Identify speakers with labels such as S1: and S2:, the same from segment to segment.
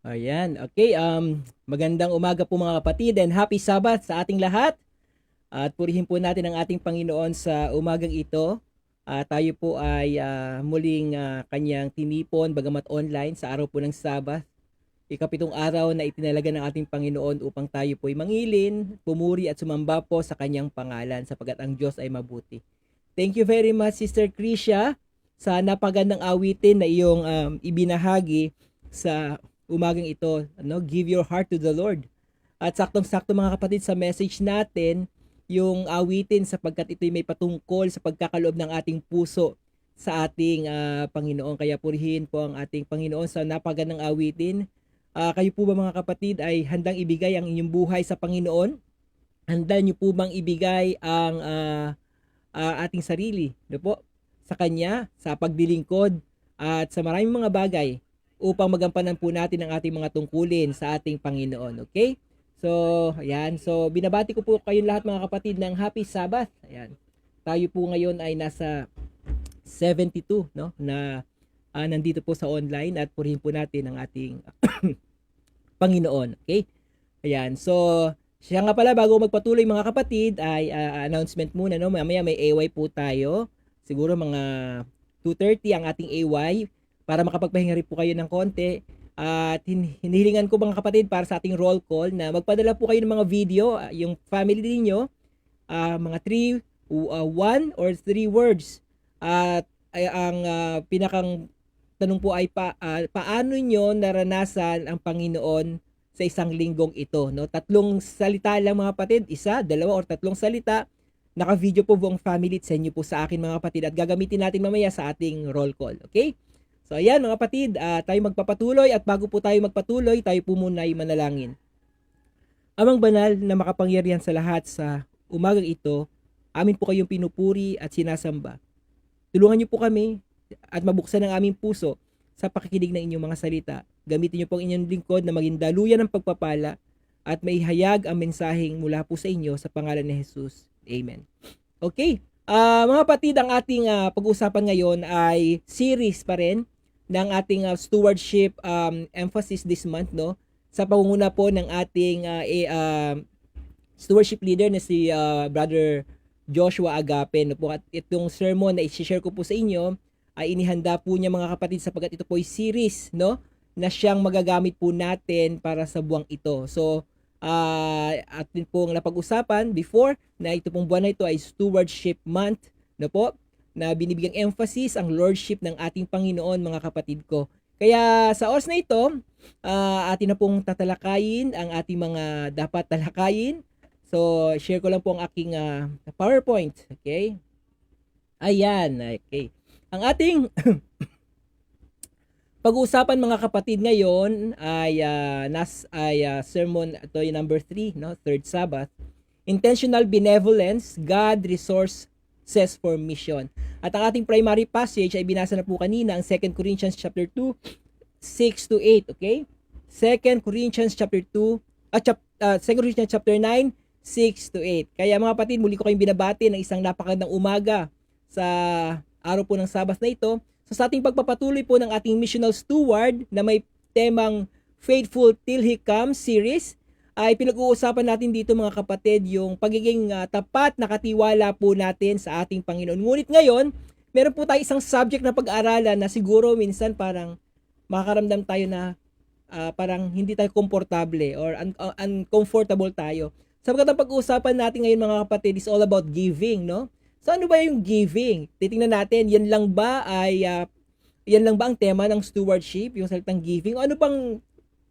S1: Ayan, okay. Magandang umaga po mga kapatid and happy Sabbath sa ating lahat. At purihin po natin ang ating Panginoon sa umagang ito. Tayo po ay muling kanyang tinipon bagamat online sa araw po ng Sabbath. Ikapitong araw na itinalaga ng ating Panginoon upang tayo po ay mangilin, pumuri at sumamba po sa kanyang pangalan sapagkat ang Diyos ay mabuti. Thank you very much Sister Krisha sa napagandang awitin na iyong ibinahagi sa umagang ito. Give your heart to the Lord. At saktong-sakto mga kapatid sa message natin, yung awitin sapagkat ito'y may patungkol sa pagkakaloob ng ating puso sa ating Panginoon. Kaya purihin po ang ating Panginoon sa napagandang awitin. Kayo po ba mga kapatid ay handang ibigay ang inyong buhay sa Panginoon? Handa niyo po bang ibigay ang ating sarili po, sa Kanya, sa pagdilingkod at sa maraming mga bagay upang magampanan po natin ang ating mga tungkulin sa ating Panginoon. Okay? So, ayan. So, binabati ko po kayong lahat mga kapatid ng Happy Sabbath. Ayan. Tayo po ngayon ay nasa 72, no? Na nandito po sa online at purihin po natin ang ating Panginoon. Okay? Ayan. So, siya nga pala bago magpatuloy mga kapatid ay announcement muna, no? Mamaya may AY po tayo. Siguro mga 2:30 ang ating AY para makapagpahinga rin po kayo ng konti. At hinihilingan ko mga kapatid para sa ating roll call na magpadala po kayo ng mga video, yung family niyo, mga 1 or 3 words. At ang pinakang tanong po ay paano nyo naranasan ang Panginoon sa isang linggong ito, no? 3 salita lang mga kapatid, 1, 2 or 3 salita. Naka-video po buong family, send nyo po sa akin mga kapatid at gagamitin natin mamaya sa ating roll call, okay? So ayan mga kapatid, tayo magpapatuloy at bago po tayo magpatuloy, tayo po muna ay manalangin. Amang banal na makapangyarihan sa lahat sa umagang ito, amin po kayong pinupuri at sinasamba. Tulungan niyo po kami at mabuksan ang aming puso sa pakikinig ng inyong mga salita. Gamitin niyo po ang inyong lingkod na maging daluyan ng pagpapala at maihayag ang mensaheng mula po sa inyo sa pangalan ni Jesus. Amen. Okay. Mga kapatid, ang ating pag-uusapan ngayon ay series pa rin ng ating stewardship emphasis this month, no? Sa pangunguna po ng ating stewardship leader na si Brother Joshua Agape, no po. At itong sermon na i-share ko po sa inyo ay inihanda po niya mga kapatid sapagkat ito po ay series, no? Na siyang magagamit po natin para sa buwang ito. So, atin pong napag-usapan before na ito pong buwan na ito ay Stewardship Month, no po? Na binibigyang emphasis ang lordship ng ating Panginoon mga kapatid ko. Kaya sa oras na ito, atin na pong tatalakayin ang ating mga dapat talakayin. So, share ko lang po ang aking PowerPoint. Okay? Ayan. Okay. Ang ating pag-uusapan mga kapatid ngayon ay sermon ito yung number 3, no? Third Sabbath. Intentional benevolence, God resources for mission. At ang ating primary passage ay binasa na po kanina ang 2 Corinthians chapter 2, 6 to 8, okay? 2 Corinthians chapter 2, 2 Corinthians chapter 9, 6 to 8. Kaya mga kapatid, muli ko kayong binabati ng isang napakagandang umaga sa araw po ng Sabbath na ito. So sa ating pagpapatuloy po ng ating missional steward na may temang Faithful Till He Comes series, ay pinag-uusapan natin dito mga kapatid yung pagiging tapat na katiwala po natin sa ating Panginoon. Ngunit ngayon, meron po tayo isang subject na pag-aralan na siguro minsan parang makakaramdam tayo na parang hindi tayo komportable or uncomfortable tayo. Sapagkat ang pag-uusapan natin ngayon mga kapatid is all about giving, no? So ano ba yung giving? Titingnan natin, yan lang ba ang tema ng stewardship, yung salitang giving? O ano bang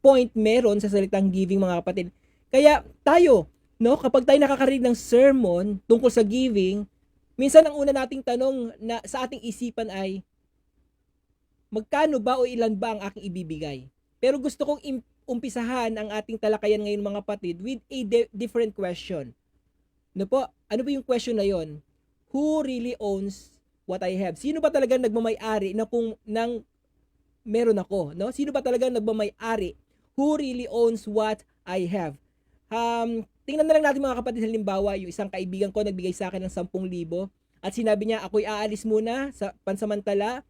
S1: point meron sa salitang giving mga kapatid? Kaya tayo, no, kapag tayo nakakarinig ng sermon tungkol sa giving, minsan ang una nating tanong na sa ating isipan ay magkano ba o ilan ba ang aking ibibigay? Pero gusto kong umpisahan ang ating talakayan ngayon mga kapatid with a different question. No po, ano ba yung question na yon? Who really owns what I have? Sino ba talaga nagmamay-ari na kung nang meron ako, no? Sino ba talaga nagmamay-ari? Who really owns what I have? Tingnan na lang natin mga kapatid, halimbawa, yung isang kaibigan ko nagbigay sa akin ng 10,000 at sinabi niya, ako'y aalis muna sa pansamantala,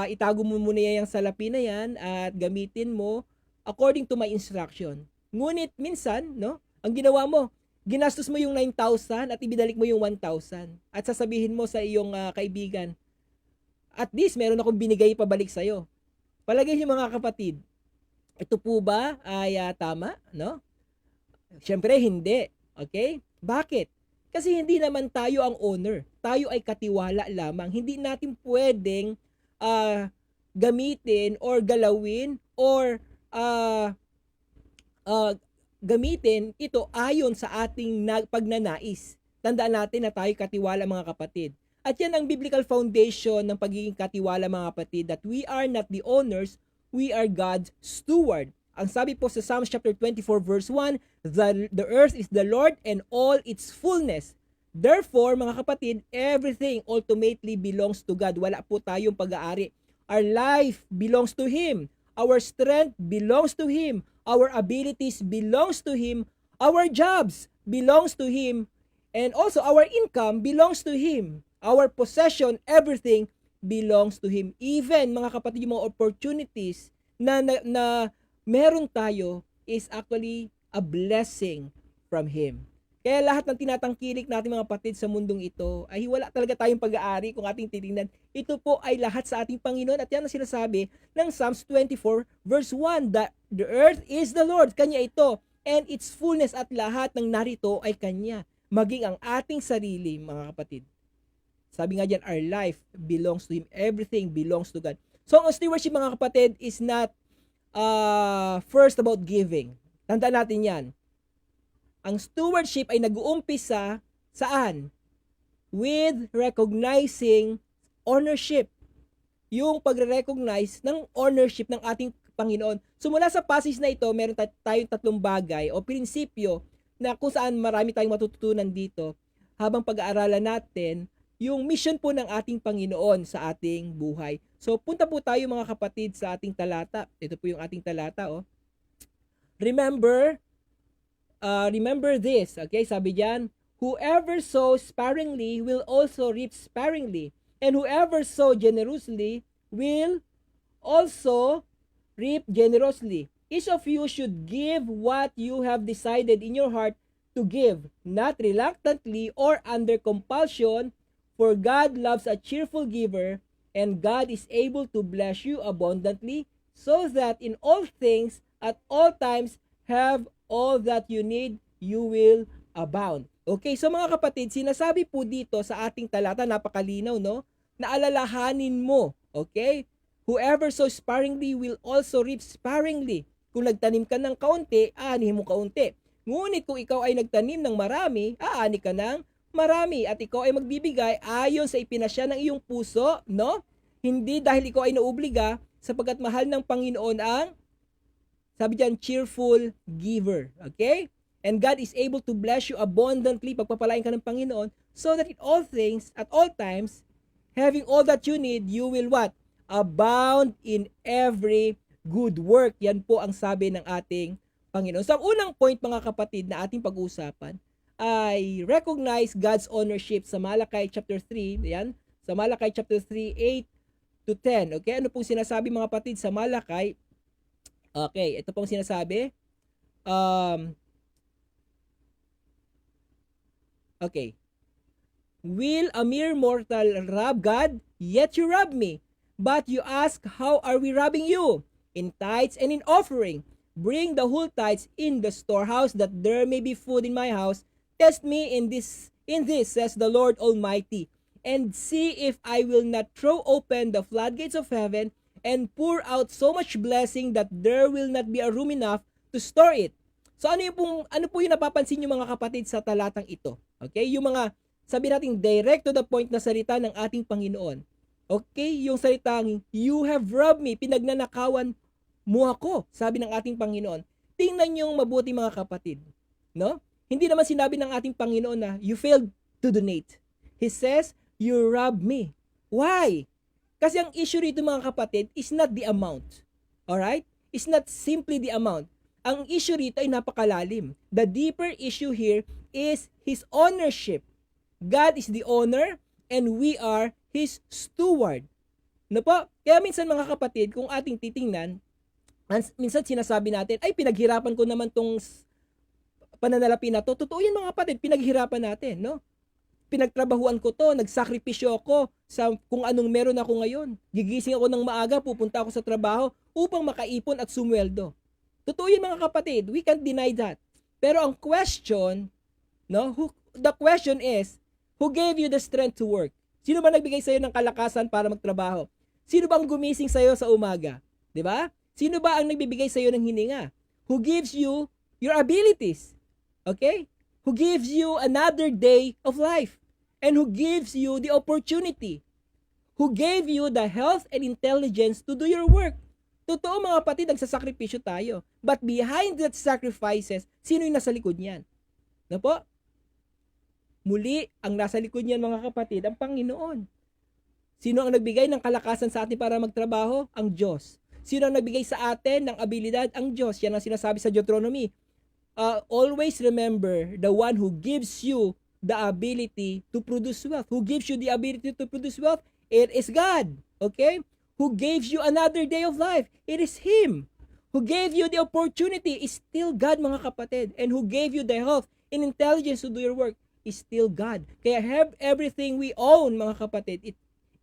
S1: itago mo muna yung salapi na yan at gamitin mo according to my instruction. Ngunit minsan, no, ang ginawa mo, ginastos mo yung 9,000 at ibinalik mo yung 1,000 at sasabihin mo sa iyong kaibigan, at least meron akong binigay pabalik sa'yo. Palagay niyo mga kapatid, ito po ba ay tama? No? Siyempre hindi. Okay? Bakit? Kasi hindi naman tayo ang owner. Tayo ay katiwala lamang. Hindi natin pwedeng gamitin or galawin or gamitin ito ayon sa ating pagnanais. Tandaan natin na tayo katiwala mga kapatid. At yan ang biblical foundation ng pagiging katiwala mga kapatid, that we are not the owners, we are God's steward. Ang sabi po sa Psalms chapter 24 verse 1, the earth is the Lord and all its fullness. Therefore, mga kapatid, everything ultimately belongs to God. Wala po tayong pag-aari. Our life belongs to Him. Our strength belongs to Him. Our abilities belongs to Him. Our jobs belongs to Him. And also, our income belongs to Him. Our possession, everything belongs to Him. Even, mga kapatid, yung mga opportunities na meron tayo is actually a blessing from Him. Kaya lahat ng tinatangkilik natin mga kapatid sa mundong ito ay wala talaga tayong pag-aari kung ating titingnan. Ito po ay lahat sa ating Panginoon, at yan ang sinasabi ng Psalms 24 verse 1, that the earth is the Lord, Kanya ito, and its fullness, at lahat ng narito ay Kanya. Maging ang ating sarili mga kapatid. Sabi nga dyan, our life belongs to Him. Everything belongs to God. So ang stewardship mga kapatid is not first about giving. Tandaan natin yan. Ang stewardship ay nag-uumpisa saan? With recognizing ownership. Yung pagre-recognize ng ownership ng ating Panginoon. So mula sa passage na ito, meron tayong tatlong bagay o prinsipyo na kung saan marami tayong matututunan dito habang pag-aaralan natin yung mission po ng ating Panginoon sa ating buhay. So punta po tayo mga kapatid sa ating talata. Ito po yung ating talata. Remember this, okay? Sabi diyan, whoever sows sparingly will also reap sparingly, and whoever sows generously will also reap generously. Each of you should give what you have decided in your heart to give, not reluctantly or under compulsion, for God loves a cheerful giver, and God is able to bless you abundantly, so that in all things, at all times, have all that you need, you will abound. Okay, so mga kapatid, sinasabi po dito sa ating talata, napakalinaw, no? Na alalahanin mo, okay? Whoever sows sparingly will also reap sparingly. Kung nagtanim ka ng kaunti, aanihin mo kaunti. Ngunit kung ikaw ay nagtanim ng marami, aani ka ng marami. At ikaw ay magbibigay ayon sa ipinasya ng iyong puso, no? Hindi dahil ikaw ay nauobliga, sapagkat mahal ng Panginoon ang, sabi diyan, cheerful giver. Okay? And God is able to bless you abundantly, pagpapalain ka ng Panginoon, so that in all things, at all times, having all that you need, you will what? Abound in every good work. Yan po ang sabi ng ating Panginoon. So ang unang point mga kapatid na ating pag-uusapan ay recognize God's ownership sa Malachi chapter 3. Yan. Sa Malachi chapter 3, 8 to 10. Okay? Ano pong sinasabi mga kapatid sa Malachi? Okay, ito pong sinasabi. Okay. Will a mere mortal rob God? Yet you rob me. But you ask, how are we robbing you? In tithes and in offering. Bring the whole tithes in the storehouse, that there may be food in my house. Test me in this, says the Lord Almighty, and see if I will not throw open the floodgates of heaven and pour out so much blessing that there will not be a room enough to store it. So ano po yung napapansin niyo mga kapatid sa talatang ito? Okay? Yung mga, sabi natin, direct to the point na salita ng ating Panginoon. Okay? Yung salitang, you have robbed me, pinagnanakawan mo ako, sabi ng ating Panginoon. Tingnan niyo mabuti mga kapatid. No? Hindi naman sinabi ng ating Panginoon na, you failed to donate. He says, you robbed me. Why? Kasi ang issue rito mga kapatid is not the amount. Alright? It's not simply the amount. Ang issue rito ay napakalalim. The deeper issue here is His ownership. God is the owner and we are His steward. No po? Kaya minsan mga kapatid, kung ating titingnan, Minsan sinasabi natin, ay pinaghirapan ko naman tong pananalapi na to. Totoo yan mga kapatid, pinaghirapan natin, no? Pinagtrabahuan ko to, nagsakripisyo ako sa kung anong meron ako ngayon. Gigising ako ng maaga, pupunta ako sa trabaho upang makaipon at sumweldo. Totoo yun mga kapatid, we can't deny that. Pero ang question, no, the question is, who gave you the strength to work? Sino ba nagbigay sa'yo ng kalakasan para magtrabaho? Sino ba ang gumising sa'yo sa umaga? 'Di ba? Sino ba ang nagbibigay sa'yo ng hininga? Who gives you your abilities? Okay? Who gives you another day of life? And who gives you the opportunity? Who gave you the health and intelligence to do your work? Totoo mga kapatid, nagsasakripisyo tayo. But behind that sacrifices, sino yung nasa likod niyan? Na po? Muli, ang nasa likod niyan mga kapatid, ang Panginoon. Sino ang nagbigay ng kalakasan sa atin para magtrabaho? Ang Diyos. Sino ang nagbigay sa atin ng abilidad? Ang Diyos. Yan ang sinasabi sa Deuteronomy. Always remember the one who gives you the ability to produce wealth. Who gives you the ability to produce wealth? It is God. Okay? Who gave you another day of life? It is Him. Who gave you the opportunity is still God mga kapatid. And who gave you the health and intelligence to do your work is still God. Kaya everything we own mga kapatid,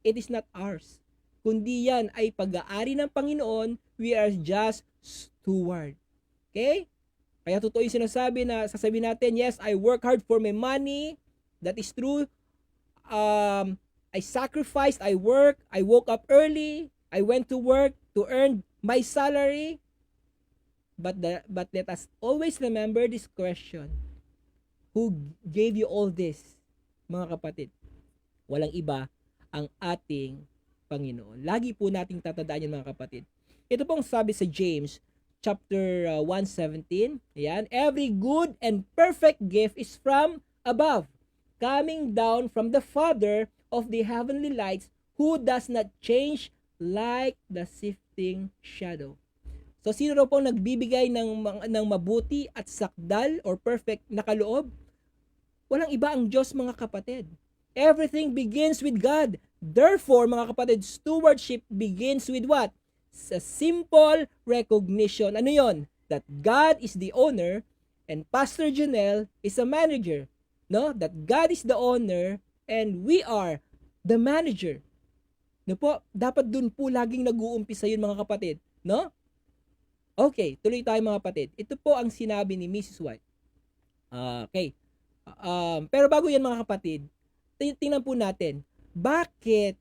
S1: it is not ours. Kundi yan ay pag-aari ng Panginoon, we are just steward. Okay? Kaya totoo yung sinasabi na sasabihin natin, yes, I work hard for my money. That is true. I sacrificed, I work, I woke up early, I went to work to earn my salary. But let us always remember this question. Who gave you all this, mga kapatid? Walang iba, ang ating Panginoon. Lagi po nating tatandaan yan mga kapatid. Ito pong sabi sa James chapter 1:17. Ayan, every good and perfect gift is from above, coming down from the Father of the heavenly lights, who does not change like the shifting shadow. So sino raw pong nagbibigay ng mabuti at sakdal or perfect na kaloob? Walang iba ang Diyos mga kapatid. Everything begins with God. Therefore, mga kapatid, stewardship begins with what? A simple recognition. Ano yon? That God is the owner and Pastor Janelle is a manager. No? That God is the owner and we are the manager. No po? Dapat dun po laging nag-uumpisa yun mga kapatid. No? Okay, tuloy tayo mga kapatid. Ito po ang sinabi ni Mrs. White. Okay. Pero bago yan mga kapatid, tingnan po natin, bakit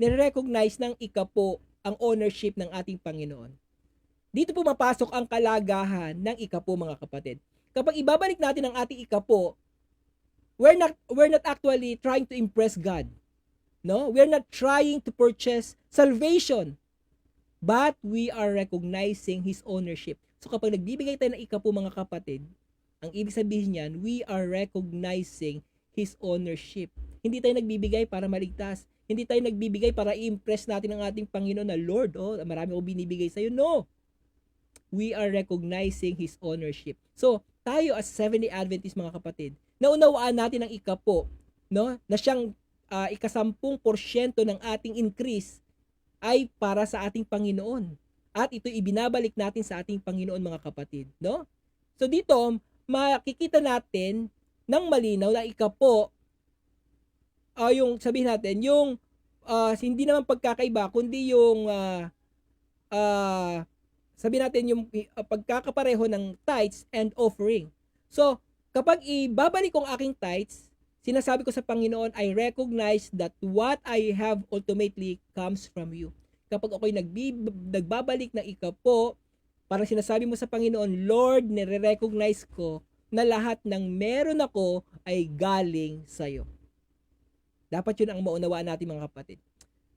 S1: nire-recognize ng ikapo ang ownership ng ating Panginoon? Dito po mapasok ang kalagahan ng ikapo mga kapatid. Kapag ibabalik natin ang ating ikapo, we're not actually trying to impress God. No? We're not trying to purchase salvation. But we are recognizing His ownership. So kapag nagbibigay tayo ng ikapo mga kapatid, ang ibig sabihin niyan, we are recognizing His ownership. Hindi tayo nagbibigay para maligtas. Hindi tayo nagbibigay para i-impress natin ang ating Panginoon na Lord, marami akong binibigay sa'yo. No! We are recognizing His ownership. So, tayo as Seventh-day Adventist mga kapatid, naunawaan natin ang ikapo, no? Na siyang 10% ng ating increase ay para sa ating Panginoon. At ito ibinabalik natin sa ating Panginoon mga kapatid, no? So dito, makikita natin ng malinaw na ikapo, yung sabihin natin, yung hindi naman pagkakaiba, kundi yung sabihin natin yung pagkakapareho ng tithes and offering. So, kapag ibabalik ko ang aking tithes, sinasabi ko sa Panginoon, I recognize that what I have ultimately comes from you. Kapag ako'y nagbabalik ng ikapo, parang sinasabi mo sa Panginoon, Lord, nire-recognize ko na lahat ng meron ako ay galing sa'yo. Dapat yun ang maunawaan natin mga kapatid.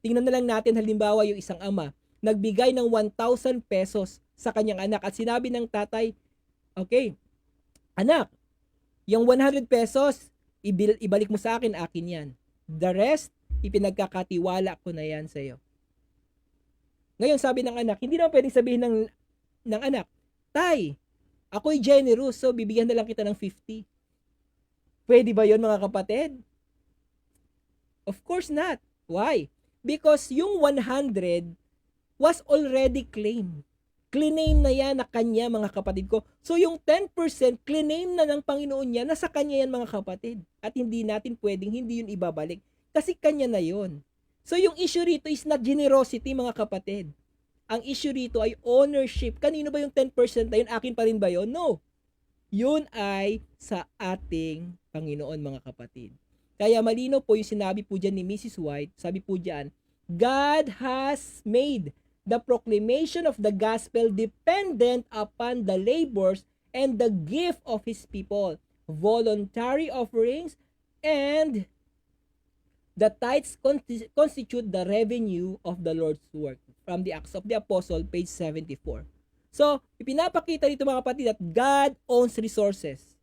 S1: Tingnan na lang natin halimbawa yung isang ama, nagbigay ng 1,000 pesos sa kanyang anak at sinabi ng tatay, okay, anak, yung 100 pesos, ibalik mo sa akin yan. The rest, ipinagkakatiwala ko na yan sa iyo. Ngayon sabi ng anak, hindi naman pwedeng sabihin ng anak, Tay, ako'y generous, so bibigyan na lang kita ng 50. Pwede ba yon mga kapatid? Of course not. Why? Because yung 100 was already claimed. Claim na yan na kanya, mga kapatid ko. So yung 10%, claim na ng Panginoon niya, nasa kanya yan, mga kapatid. At hindi natin pwedeng hindi yun ibabalik. Kasi kanya na yun. So yung issue rito is not generosity, mga kapatid. Ang issue rito ay ownership. Kanino ba yung 10% na yun? Akin pa rin ba yun? No. Yun ay sa ating Panginoon, mga kapatid. Kaya malino po yung sinabi po dyan ni Mrs. White. Sabi po dyan, God has made the proclamation of the gospel dependent upon the labors and the gift of His people, voluntary offerings, and the tithes constitute the revenue of the Lord's work. From the Acts of the Apostle, page 74. So, ipinapakita dito, mga kapatid, that God owns resources.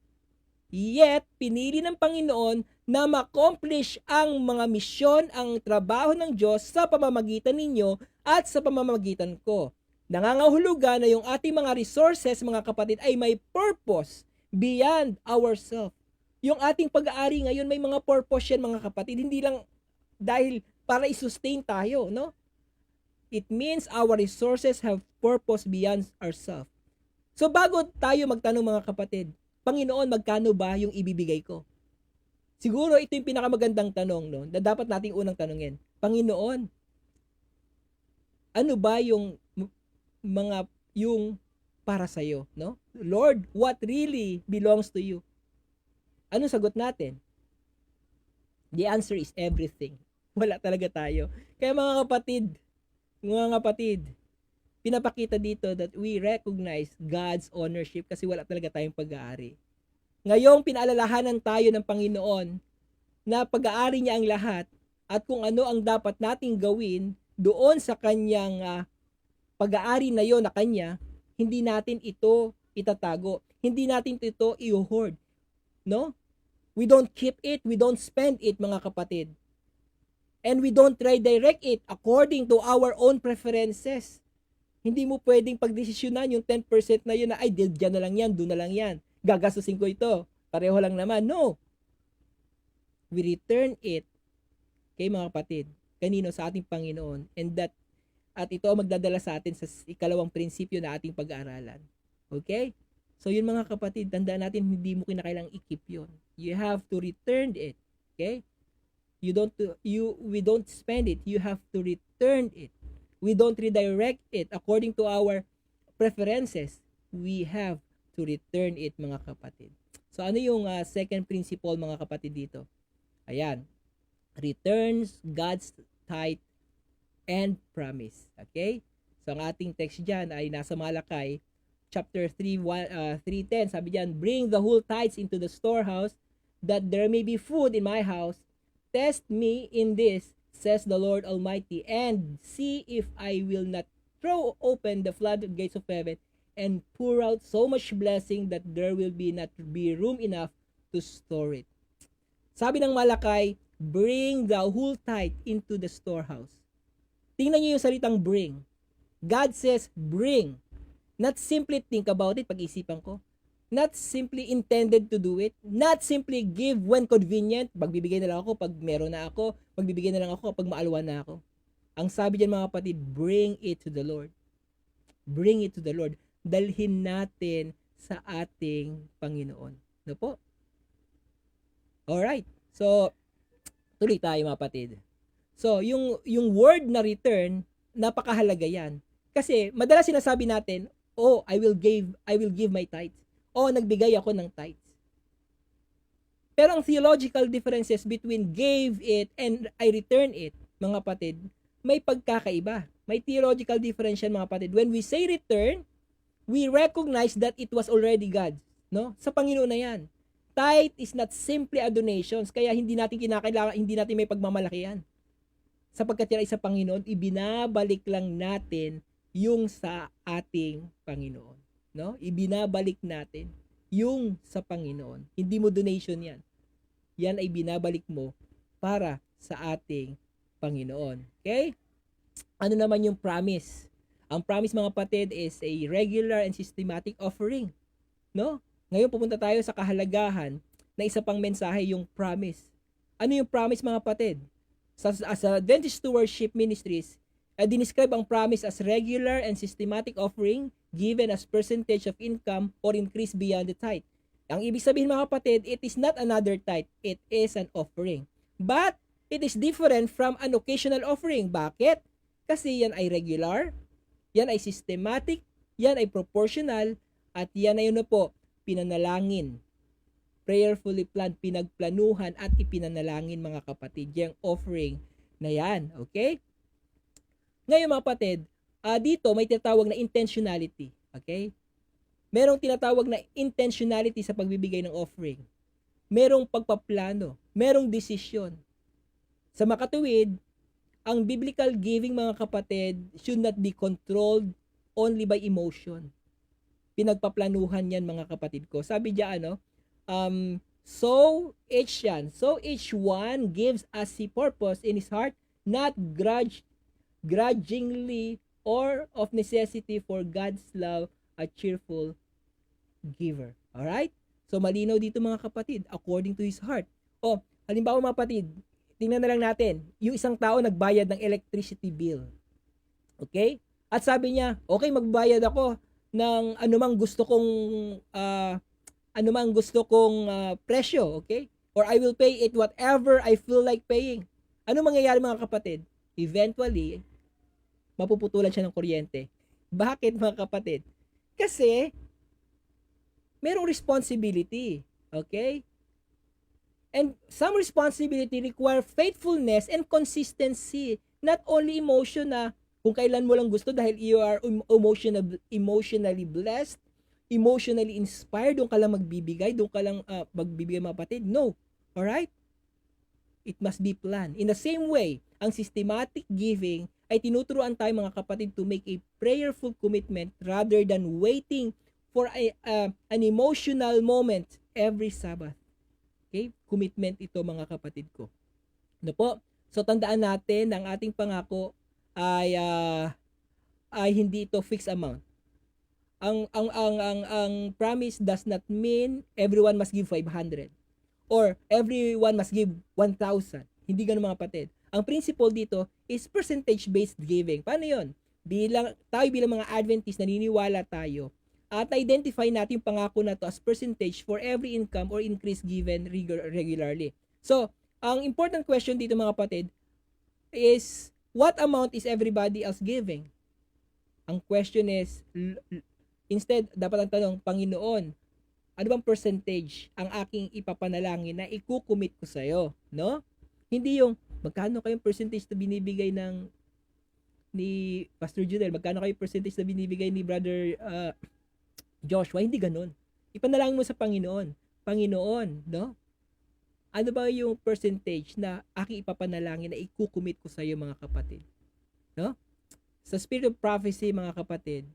S1: Yet, pinili ng Panginoon na ma-accomplish ang mga misyon, ang trabaho ng Diyos sa pamamagitan ninyo at sa pamamagitan ko. Nangangahulugan na yung ating mga resources, mga kapatid, ay may purpose beyond ourselves. Yung ating pag-aari ngayon, may mga purpose yan, mga kapatid. Hindi lang dahil para i-sustain tayo, no? It means our resources have purpose beyond ourselves. So bago tayo magtanong, mga kapatid, Panginoon, magkano ba yung ibibigay ko? Siguro ito yung pinakamagandang tanong, no? Na dapat nating unang tanungin. Panginoon, ano ba yung para sa iyo, no? Lord, what really belongs to you? Ano sagot natin? The answer is everything. Wala talaga tayo. Kaya mga kapatid, pinapakita dito that we recognize God's ownership kasi wala talaga tayong pag-aari. Ngayong pinaalalahanan tayo ng Panginoon na pag-aari niya ang lahat at kung ano ang dapat nating gawin doon sa kanyang pag-aari na yon na kanya, hindi natin ito itatago. Hindi natin ito i-hoard. No? We don't keep it, we don't spend it, mga kapatid. And we don't redirect it according to our own preferences. Hindi mo pwedeng pagdesisyonan yung 10% na yun na, ay, dyan na lang yan, doon na lang yan. Gagastusin ko ito. Pareho lang naman. No. We return it kay mga kapatid. Kanino? Sa ating Panginoon. At ito ang magdadala sa atin sa ikalawang prinsipyo na ating pag-aaralan. Okay? So yun, mga kapatid, tandaan natin, hindi mo kinakailangang i-keep yun. You have to return it. Okay? We don't spend it. You have to return it. We don't redirect it according to our preferences. We have to return it, mga kapatid. So ano yung second principle, mga kapatid, dito? Ayan. Returns God's tithe and promise. Okay? So ang ating text dyan ay nasa Malakay chapter 3:10. Sabi dyan, bring the whole tithes into the storehouse that there may be food in my house. Test me in this, says the Lord Almighty, and see if I will not throw open the floodgates of heaven and pour out so much blessing that there will not be room enough to store it. Sabi ng Malakay, bring the whole tithe into the storehouse. Tingnan niyo yung salitang bring. God says bring. Not simply think about it, pag-isipan ko. Not simply intended to do it. Not simply give when convenient. Magbibigay na lang ako pag meron na ako. Magbibigay na lang ako kapag maalwan na ako. Ang sabi dyan, mga kapatid, bring it to the Lord. Bring it to the Lord. Dalhin natin sa ating Panginoon. No po? Alright. So, tuloy tayo, mga kapatid. So, yung word na return, napakahalaga yan. Kasi, madalas sinasabi natin, oh, I will give my tithes. O nagbigay ako ng tithes. Pero ang theological differences between gave it and I return it, mga kapatid, may pagkakaiba. May theological difference yan, mga kapatid. When we say return, we recognize that it was already God. No? Sa Panginoon na yan. Tithe is not simply a donations, kaya hindi natin kinakailangan, hindi natin may pagmamalaki yan. Sapagkat yan ay sa Panginoon, ibinabalik lang natin yung sa ating Panginoon. No? Ibinabalik natin yung sa Panginoon. Hindi mo donation yan. Yan ay binabalik mo para sa ating Panginoon. Okay? Ano naman yung promise? Ang promise, mga kapatid, is a regular and systematic offering. No? Ngayon pupunta tayo sa kahalagahan na isa pang mensahe, yung promise. Ano yung promise, mga kapatid? Sa Adventist Stewardship Ministries, dinescribe ang promise as regular and systematic offering given as percentage of income or increase beyond the tithe. Ang ibig sabihin mga kapatid, it is not another tithe, it is an offering. But it is different from an occasional offering. Bakit? Kasi yan ay regular, yan ay systematic, yan ay proportional, at yan ay pinanalangin. Prayerfully planned, pinagplanuhan at ipinanalangin mga kapatid, yung offering na yan. Okay? Ngayon mga kapatid, dito may tinatawag na intentionality. Okay? Merong tinatawag na intentionality sa pagbibigay ng offering. Merong pagpaplano, merong desisyon. Sa makatuwid, ang biblical giving mga kapatid should not be controlled only by emotion. Pinagpaplanuhan yan mga kapatid ko. Sabi diyan so each one gives as he purpose in his heart, not grudgingly or of necessity, for God's love a cheerful giver. Alright? So malinaw dito mga kapatid, according to his heart. Halimbawa mga kapatid, tingnan na lang natin, yung isang tao nagbayad ng electricity bill. Okay? At sabi niya, okay, magbayad ako ng anumang gusto kong presyo, okay? Or I will pay it whatever I feel like paying. Ano mangyayari mga kapatid? Eventually, mapuputulan siya ng kuryente. Bakit mga kapatid? Kasi, merong responsibility, okay? And some responsibility require faithfulness and consistency, not only emotion na kung kailan mo lang gusto dahil you are emotionally blessed, emotionally inspired, doon ka lang magbibigay, mga kapatid. No. Alright? It must be planned. In the same way, ang systematic giving ay tinuturuan tayo mga kapatid to make a prayerful commitment rather than waiting for an emotional moment every Sabbath. Okay? Commitment ito mga kapatid ko. Ano po? So tandaan natin ang ating pangako ay hindi ito fixed amount. Ang promise does not mean everyone must give 500 or everyone must give 1,000. Hindi ganoon mga kapatid. Ang principle dito is percentage-based giving. Paano 'yon? Bilang mga Adventist, naniniwala tayo at identify natin yung pangako na to as percentage for every income or increase given regularly. So, ang important question dito mga kapatid is, what amount is everybody else giving? Ang question is, instead, dapat ang tanong, Panginoon, ano bang percentage ang aking ipapanalangin na ikukumit ko sa'yo? No? Hindi yung, magkano kayong percentage na binibigay ni Pastor Judel? Magkano kayong percentage na binibigay ni Brother Joshua? Hindi ganun. Ipanalangin mo sa Panginoon. Panginoon, no? Ano ba yung percentage na aking ipapanalangin na ikukumit ko sa iyo mga kapatid? No? Sa spirit of prophecy mga kapatid,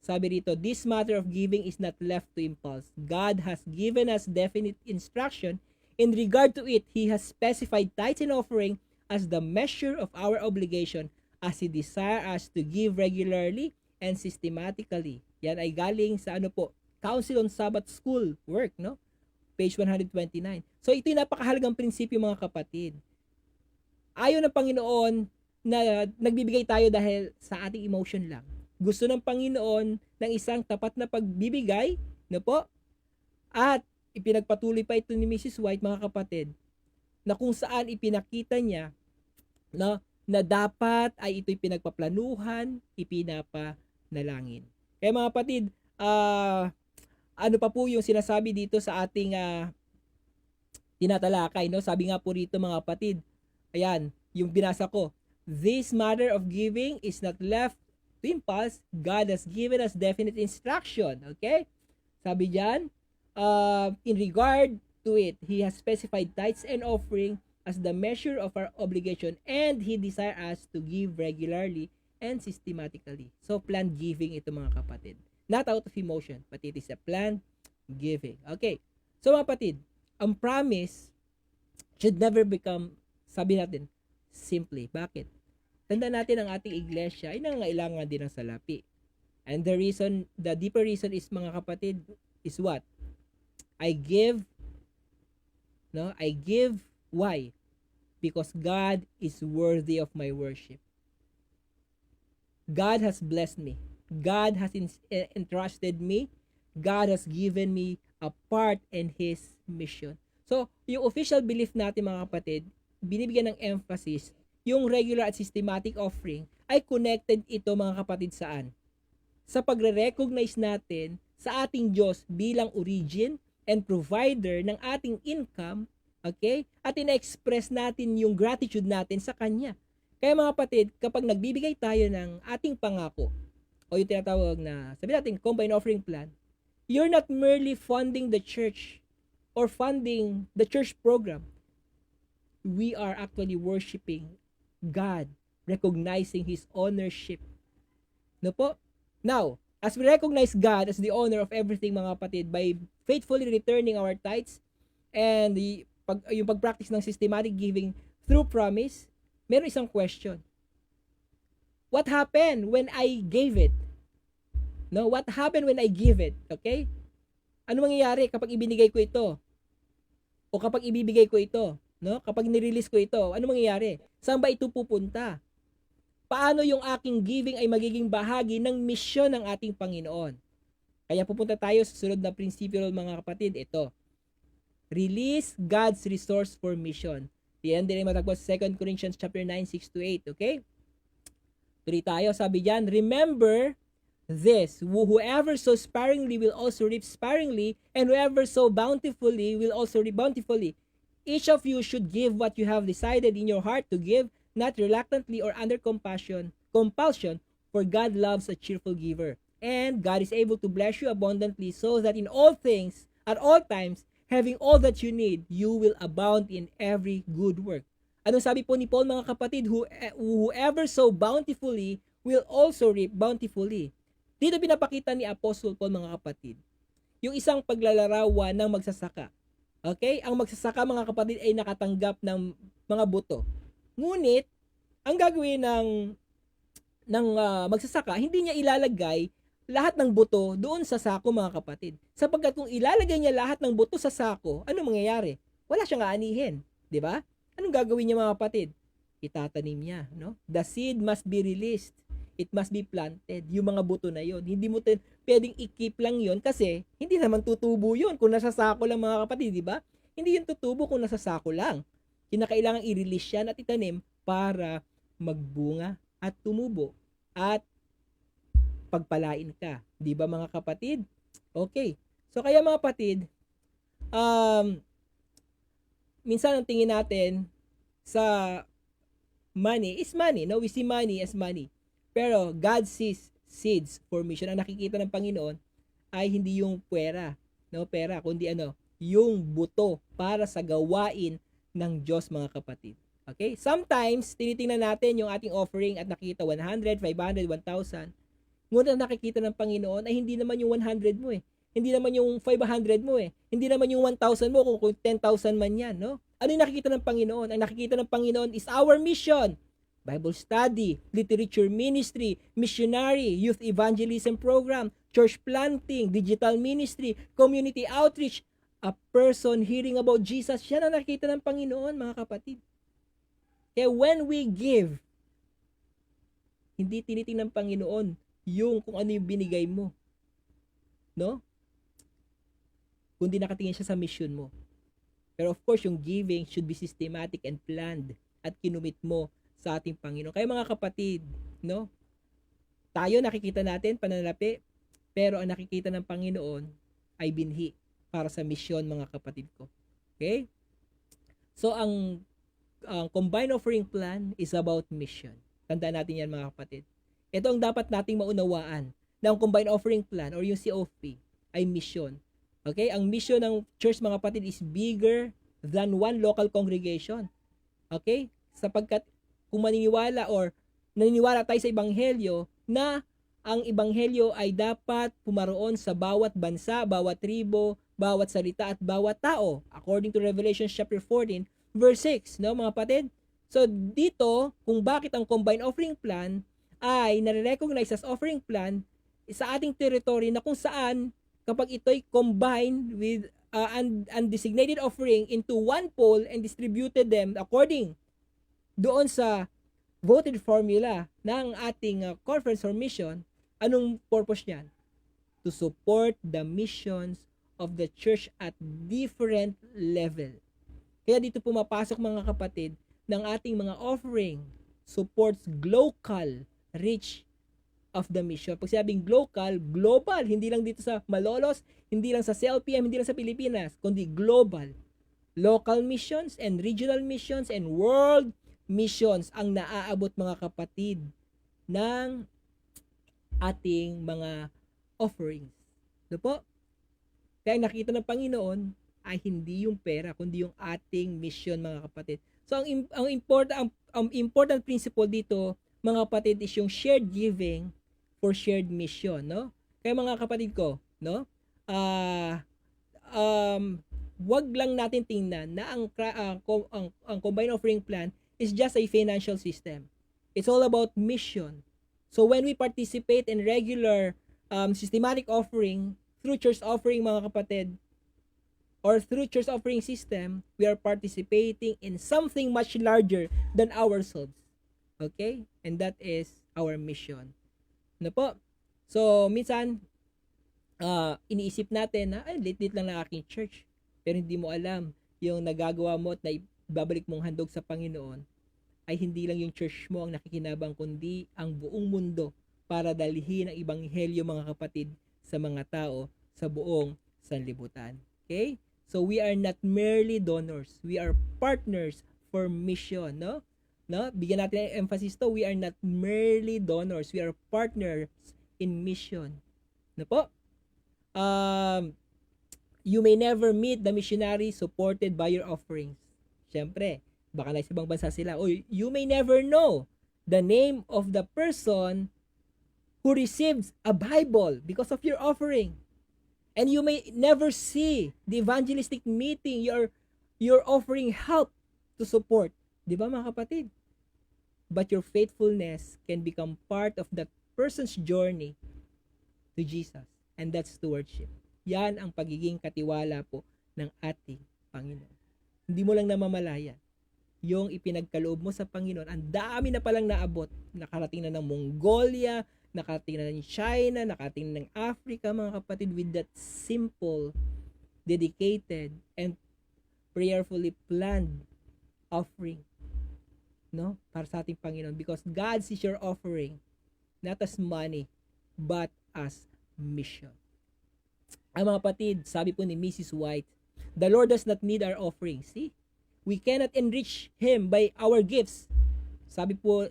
S1: sabi rito, this matter of giving is not left to impulse. God has given us definite instruction in regard to it. He has specified tithes and offering as the measure of our obligation as He desires us to give regularly and systematically. Yan ay galing sa Council on Sabbath School work, no? Page 129. So ito yung napakahalagang prinsipyo mga kapatid. Ayaw ng Panginoon na nagbibigay tayo dahil sa ating emotion lang. Gusto ng Panginoon ng isang tapat na pagbibigay, no po? At ipinagpatuloy pa ito ni Mrs. White mga kapatid, na kung saan ipinakita niya na dapat ay ito'y pinagpaplanuhan, ipinapanalangin. Kaya mga kapatid, ano pa po yung sinasabi dito sa ating tinatalakay, no? Sabi nga po rito mga kapatid, ayan, yung binasa ko, this matter of giving is not left to impulse. God has given us definite instruction, okay? Sabi diyan, in regard to it, He has specified tithes and offering as the measure of our obligation, and He desires us to give regularly and systematically. So, planned giving ito mga kapatid. Not out of emotion, but it is a planned giving. Okay. So mga kapatid, ang promise should never become, sabi natin, simply. Bakit? Tandaan natin ang ating iglesia ay nangangailangan din ng salapi. And the deeper reason is mga kapatid, is what? I give, why? Because God is worthy of my worship. God has blessed me. God has entrusted me. God has given me a part in His mission. So, yung official belief natin mga kapatid, binibigyan ng emphasis, yung regular at systematic offering ay connected ito mga kapatid saan? Sa pagre-recognize natin sa ating Diyos bilang origin and provider ng ating income, okay? At ina-express natin yung gratitude natin sa Kanya. Kaya mga kapatid, kapag nagbibigay tayo ng ating pangako, o yung tinatawag na, sabi natin, combined offering plan, you're not merely funding the church or funding the church program. We are actually worshiping God, recognizing His ownership. No po? Now, as we recognize God as the owner of everything mga kapatid by faithfully returning our tithes and yung pag-practice ng systematic giving through promise, meron isang question. What happened when I gave it? No, what happened when I give it? Okay? Ano mangyayari kapag ibinigay ko ito? O kapag ibibigay ko ito? No? Kapag nirelease ko ito, ano mangyayari? Saan ba ito pupunta? Paano yung aking giving ay magiging bahagi ng misyon ng ating Panginoon? Kaya pupunta tayo sa sunod na prinsipyo mga kapatid. Ito. Release God's resource for mission. Yan din ay matagpuan sa 2 Corinthians chapter 9, 6-8. Okay? Tuloy tayo. Sabi diyan, remember this, whoever sows sparingly will also reap sparingly, and whoever sows bountifully will also reap bountifully. Each of you should give what you have decided in your heart to give, not reluctantly or under compulsion, for God loves a cheerful giver. And God is able to bless you abundantly so that in all things, at all times, having all that you need, you will abound in every good work. Anong sabi po ni Paul mga kapatid? Whoever sow bountifully will also reap bountifully. Dito pinapakita ni Apostle Paul mga kapatid, yung isang paglalarawan ng magsasaka. Okay? Ang magsasaka mga kapatid ay nakatanggap ng mga buto. Ngunit, ang gagawin ng magsasaka, hindi niya ilalagay lahat ng buto doon sa sako mga kapatid. Sapagkat kung ilalagay niya lahat ng buto sa sako, ano mangyayari? Wala siyang aanihin. Di ba? Anong gagawin niya mga kapatid? Itatanim niya. No? The seed must be released. It must be planted. Yung mga buto na yon. Hindi mo pwedeng i-keep lang yon kasi hindi naman tutubo yon kung nasa sako lang mga kapatid. Di ba? Hindi yun tutubo kung nasa sako lang. Kinakailangan i-release yan at itanim para magbunga at tumubo at pagpalain ka. Di ba mga kapatid? Okay. So kaya mga kapatid, minsan ang tingin natin sa money is money. No? We see money as money. Pero God sees seeds for mission. Ang nakikita ng Panginoon ay hindi yung pera, no? Pera, kundi yung buto para sa gawain ng Diyos mga kapatid. Okay? Sometimes, tinitingnan natin yung ating offering at nakikita 100, 500, 1,000. Ngunit ang nakikita ng Panginoon ay hindi naman yung 100 mo eh. Hindi naman yung 500 mo eh. Hindi naman yung 1,000 mo kung 10,000 man yan, no? Ano yung nakikita ng Panginoon? Ang nakikita ng Panginoon is our mission. Bible study, literature ministry, missionary, youth evangelism program, church planting, digital ministry, community outreach, a person hearing about Jesus. Yan ang nakikita ng Panginoon, mga kapatid. Kaya when we give, hindi tinitingnan ng Panginoon yung kung ano yung binigay mo. No? Kundi nakatingin siya sa mission mo. Pero of course, yung giving should be systematic and planned at kinumit mo sa ating Panginoon. Kaya mga kapatid, no? Tayo nakikita natin pananalapi, pero ang nakikita ng Panginoon ay binhi para sa misyon mga kapatid ko. Okay? So ang combined offering plan is about mission. Tandaan natin yan mga kapatid. Ito ang dapat nating maunawaan na ang combined offering plan or yung COP ay mission. Okay? Ang mission ng church mga kapatid is bigger than one local congregation. Okay? Sapagkat kung naniniwala tayo sa ebanghelyo na ang ebanghelyo ay dapat pumaroon sa bawat bansa, bawat tribo, bawat salita at bawat tao according to Revelation chapter 14 verse 6, no mga kapatid? So dito, kung bakit ang combined offering plan ay nare-recognize as offering plan sa ating territory na kung saan kapag ito'y combined with undesignated offering into one pool and distributed them according doon sa voted formula ng ating conference or mission, Anong purpose niyan? To support the missions of the church at different level. Kaya dito pumapasok mga kapatid ng ating mga offering supports local reach of the mission. Pag sabing local, global, hindi lang dito sa Malolos, hindi lang sa CLPM, hindi lang sa Pilipinas, kundi global. Local missions and regional missions and world missions ang naaabot mga kapatid ng ating mga offerings. Ano po? Kaya nakita ng Panginoon ay hindi yung pera, kundi yung ating mission mga kapatid. So ang important principle dito mga kapatid is yung shared giving for shared mission, no? Kaya mga kapatid ko, no? Ah wag lang natin tingnan na ang combined offering plan is just a financial system. It's all about mission. So when we participate in regular systematic offering through church offering mga kapatid or through church offering system, we are participating in something much larger than ourselves. Okay? And that is our mission. Ano po? So minsan iniisip natin na ay lit-lit lang ng aking church. Pero hindi mo alam yung nagagawa mo at na ibabalik mong handog sa Panginoon ay hindi lang yung church mo ang nakikinabang kundi ang buong mundo para dalhin ang ebanghelyo mga kapatid sa mga tao sa buong sanlibutan. Okay? So we are not merely donors. We are partners for mission, no? No? Bigyan natin ng emphasis to. We are not merely donors. We are partners in mission. No po? You may never meet the missionary supported by your offerings. Siyempre, baka nasa ibang bansa sila. O you may never know the name of the person who receives a Bible because of your offering. And you may never see the evangelistic meeting you're offering help to support. Di ba mga kapatid? But your faithfulness can become part of that person's journey to Jesus. And that's stewardship. Yan ang pagiging katiwala po ng ating Panginoon. Hindi mo lang namamalayan yung ipinagkaloob mo sa Panginoon. Ang dami na palang naabot. Nakarating na ng Mongolia, nakarating na ng China, nakarating na ng Africa, mga kapatid, with that simple, dedicated, and prayerfully planned offering. No? Para sa ating Panginoon. Because God sees your offering not as money, but as mission. Ang mga kapatid, sabi po ni Mrs. White, the Lord does not need our offering. See? We cannot enrich Him by our gifts. Sabi po,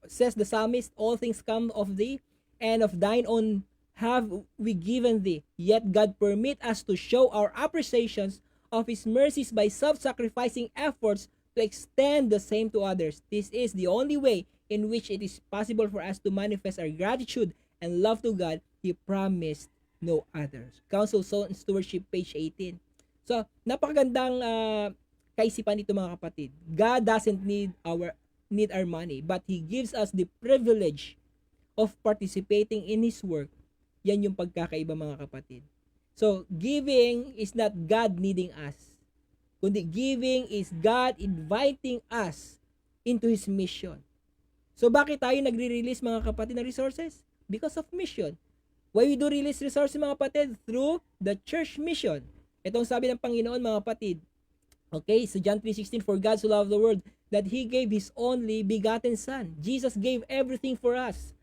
S1: says the psalmist, all things come of thee, and of thine own have we given thee. Yet God permit us to show our appreciations of His mercies by self-sacrificing efforts to extend the same to others. This is the only way in which it is possible for us to manifest our gratitude and love to God He promised no others. Counsel, Soul, and Stewardship, page 18. So, napakagandang kaisipan nito mga kapatid. God doesn't need our money, but He gives us the privilege of participating in His work. Yan yung pagkakaiba mga kapatid. So, giving is not God needing us. Kundi giving is God inviting us into His mission. So, bakit tayo nagre-release mga kapatid ng resources? Because of mission. Why we do release resources mga kapatid? Through the church mission. Itong sabi ng Panginoon mga kapatid. Okay, so John 3:16, for God so loved the world that He gave His only begotten Son. Jesus gave everything for us.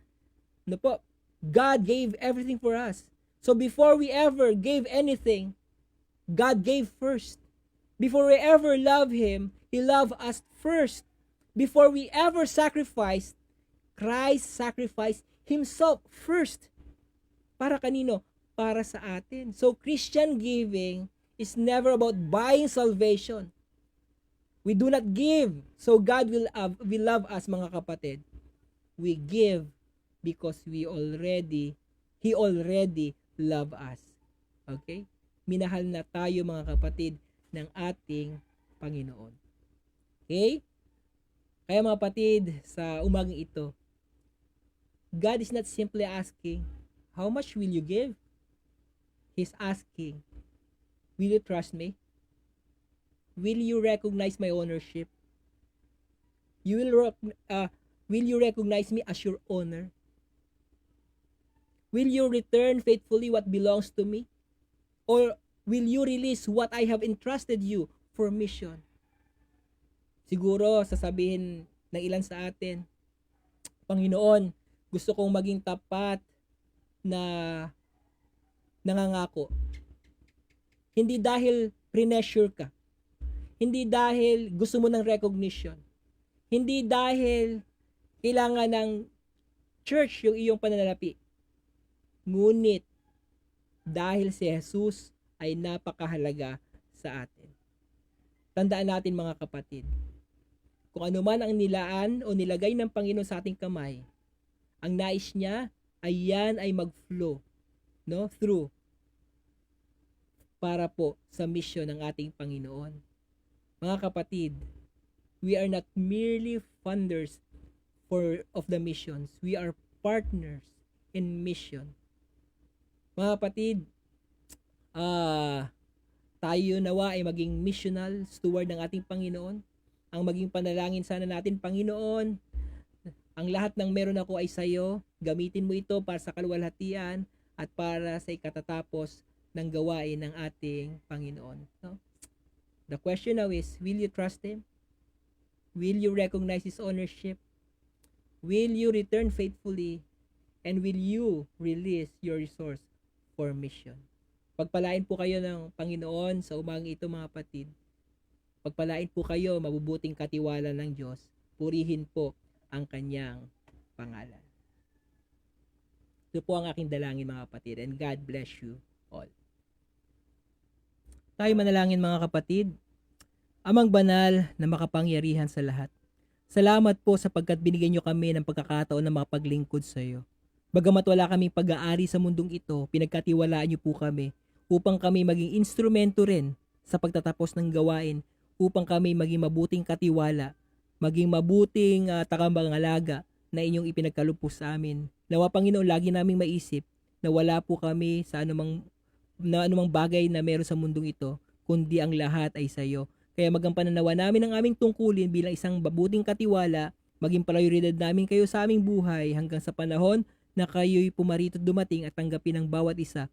S1: Ano po? God gave everything for us. So before we ever gave anything, God gave first. Before we ever love Him, He loved us first. Before we ever sacrificed, Christ sacrificed Himself first. Para kanino? Para sa atin. So Christian giving is never about buying salvation. We do not give so God will love us mga kapatid. We give because He already love us. Okay? Minahal na tayo mga kapatid ng ating Panginoon. Okay? Kaya mga kapatid, sa umagang ito, God is not simply asking, how much will you give? He's asking, will you trust me? Will you recognize my ownership? Will you recognize me as your owner? Will you return faithfully what belongs to me? Or will you release what I have entrusted you for mission? Siguro sasabihin ng ilan sa atin, Panginoon, gusto kong maging tapat na nangangako. Hindi dahil pressure ka. Hindi dahil gusto mo ng recognition. Hindi dahil kailangan ng church yung iyong pananalapi. Ngunit dahil si Jesus ay napakahalaga sa atin. Tandaan natin mga kapatid, kung ano man ang nilaan o nilagay ng Panginoon sa ating kamay, ang nais niya ay yan ay mag-flow, no, through para po sa mission ng ating Panginoon. Mga kapatid, we are not merely funders of the missions. We are partners in mission. Mga kapatid, tayo nawa ay maging missional steward ng ating Panginoon. Ang maging panalangin sana natin, Panginoon, ang lahat ng meron ako ay sa iyo. Gamitin mo ito para sa kaluwalhatian at para sa ikatatapos ng gawain ng ating Panginoon. No? The question now is, will you trust Him? Will you recognize His ownership? Will you return faithfully? And will you release your resource for mission? Pagpalain po kayo ng Panginoon sa umagang ito mga kapatid. Pagpalain po kayo, mabubuting katiwala ng Diyos. Purihin po ang kanyang pangalan. Ito po ang aking dalangin mga kapatid, and God bless you all. Tayo manalangin mga kapatid. Amang banal na makapangyarihan sa lahat. Salamat po sapagkat binigyan niyo kami ng pagkakataon na makapaglingkod sa iyo. Bagamat wala kaming pag-aari sa mundong ito, pinagkatiwalaan niyo po kami upang kami maging instrumento rin sa pagtatapos ng gawain, upang kami maging mabuting katiwala, maging mabuting takambangalaga na inyong ipinagkaloob sa amin. Nawa Panginoon, lagi naming maisip na wala po kami sa anumang bagay na meron sa mundong ito, kundi ang lahat ay sa iyo. Kaya magampananawa namin ang aming tungkulin bilang isang mabuting katiwala, maging prioridad namin kayo sa aming buhay hanggang sa panahon na kayo'y pumarito dumating at tanggapin ng bawat isa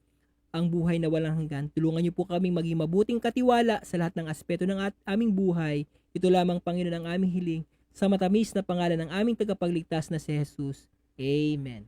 S1: ang buhay na walang hanggan. Tulungan niyo po kaming maging mabuting katiwala sa lahat ng aspeto ng aming buhay. Ito lamang, Panginoon, ang aming hiling sa matamis na pangalan ng aming tagapagligtas na si Jesus. Amen.